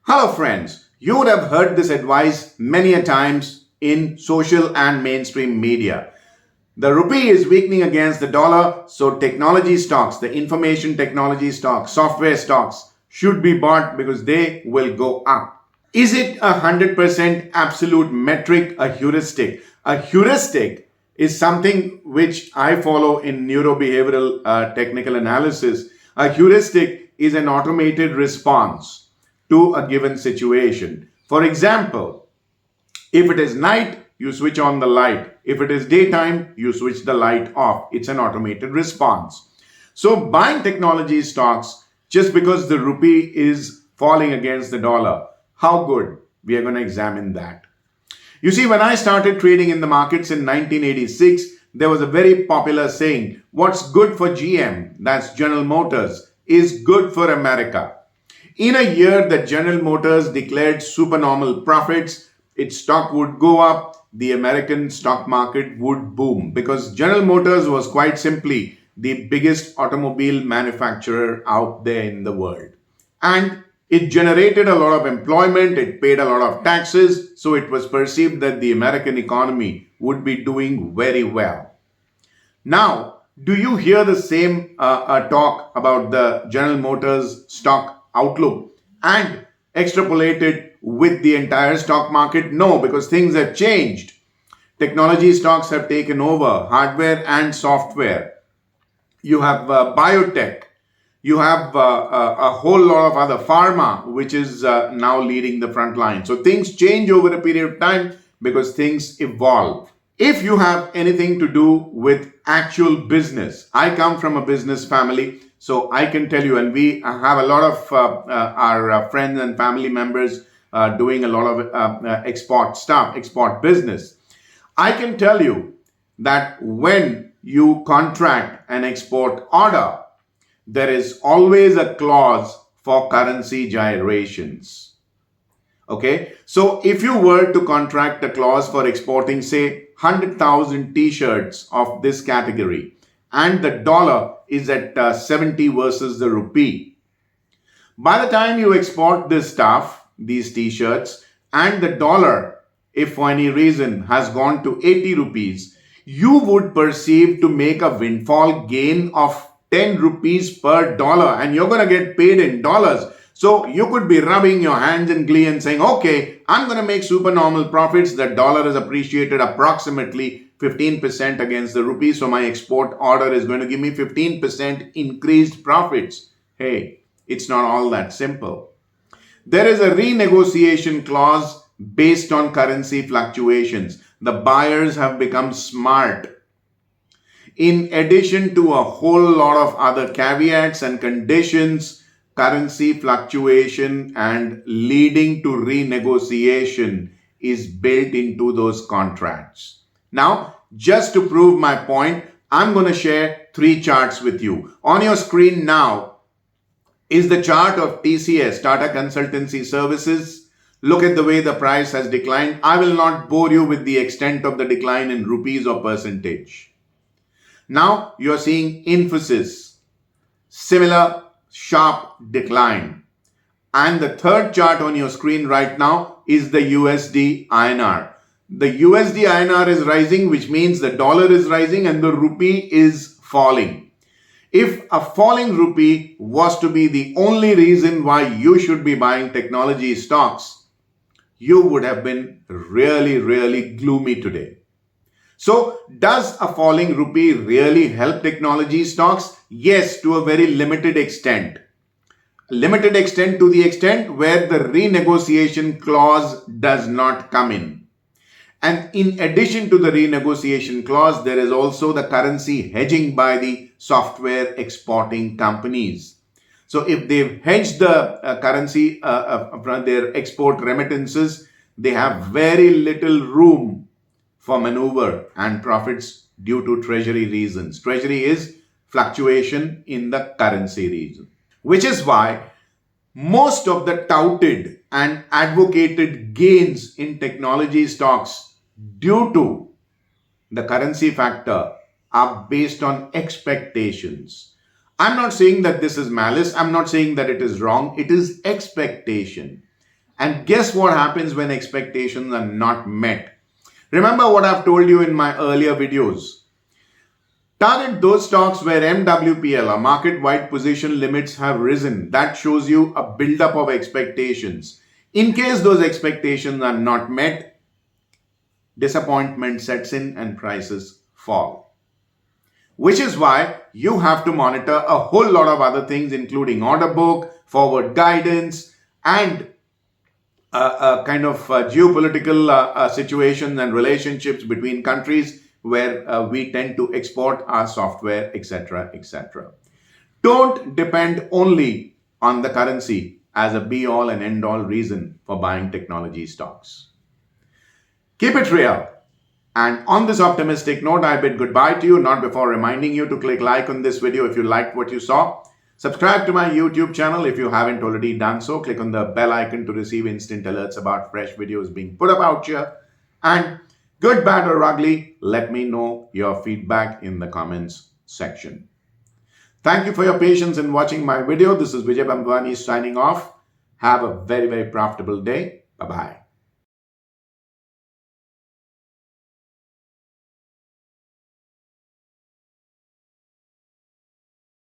Hello, friends. You would have heard this advice many a times in social and mainstream media. The rupee is weakening against the dollar, so technology stocks, the information technology stocks, software stocks should be bought because they will go up. Is it 100% absolute metric, a heuristic? A heuristic is something which I follow in neurobehavioral technical analysis. A heuristic is an automated response to a given situation. For example, if it is night, you switch on the light. If it is daytime, you switch the light off. It's an automated response. So buying technology stocks just because the rupee is falling against the dollar, how good? We are going to examine that. You see, when I started trading in the markets in 1986, there was a very popular saying, what's good for GM, that's General Motors, is good for America. In a year that General Motors declared supernormal profits, its stock would go up, the American stock market would boom because General Motors was quite simply the biggest automobile manufacturer out there in the world. And it generated a lot of employment, it paid a lot of taxes, so it was perceived that the American economy would be doing very well. Now, do you hear the same talk about the General Motors stock outlook and extrapolate it with the entire stock market? No, because things have changed. Technology stocks have taken over, hardware and software. You have biotech. You have a whole lot of other pharma, which is now leading the front line. So things change over a period of time because things evolve. If you have anything to do with actual business, I come from a business family, so I can tell you, and we have a lot of our friends and family members doing a lot of export stuff, export business. I can tell you that when you contract an export order, there is always a clause for currency gyrations. Okay, so if you were to contract a clause for exporting, say, 100,000 t-shirts of this category, and the dollar is at 70 versus the rupee, by the time you export this stuff, these t-shirts, and the dollar, if for any reason, has gone to 80 rupees, you would perceive to make a windfall gain of 10 rupees per dollar, and you're going to get paid in dollars. So you could be rubbing your hands in glee and saying, okay, I'm going to make supernormal profits. The dollar is appreciated approximately 15% against the rupee. So my export order is going to give me 15% increased profits. Hey, it's not all that simple. There is a renegotiation clause based on currency fluctuations. The buyers have become smart. In addition to a whole lot of other caveats and conditions, currency fluctuation and leading to renegotiation is built into those contracts. Now, just to prove my point, I'm going to share 3 charts with you. On your screen now is the chart of TCS, Tata Consultancy Services. Look at the way the price has declined. I will not bore you with the extent of the decline in rupees or percentage. Now you're seeing Infosys, similar sharp decline. And the third chart on your screen right now is the USD INR. The USD INR is rising, which means the dollar is rising and the rupee is falling. If a falling rupee was to be the only reason why you should be buying technology stocks, you would have been really gloomy today. So, does a falling rupee really help technology stocks? Yes, to a very limited extent. Limited extent to the extent where the renegotiation clause does not come in. And in addition to the renegotiation clause, there is also the currency hedging by the software exporting companies. So, if they've hedged the currency from their export remittances, they have very little room for maneuver and profits due to treasury reasons. Treasury is fluctuation in the currency reason, which is why most of the touted and advocated gains in technology stocks due to the currency factor are based on expectations. I'm not saying that this is malice. I'm not saying that it is wrong. It is expectation. And guess what happens when expectations are not met? Remember what I've told you in my earlier videos. Target those stocks where MWPL or market wide position limits have risen. That shows you a buildup of expectations. In case those expectations are not met, disappointment sets in and prices fall. Which is why you have to monitor a whole lot of other things, including order book, forward guidance, and geopolitical situations and relationships between countries where we tend to export our software, etc., etc. Don't depend only on the currency as a be all and end all reason for buying technology stocks. Keep it real. And on this optimistic note, I bid goodbye to you, not before reminding you to click like on this video if you liked what you saw. Subscribe to my YouTube channel if you haven't already done so. Click on the bell icon to receive instant alerts about fresh videos being put up out here. And good, bad or ugly, let me know your feedback in the comments section. Thank you for your patience in watching my video. This is Vijay Bambwani signing off. Have a very, very profitable day. Bye-bye.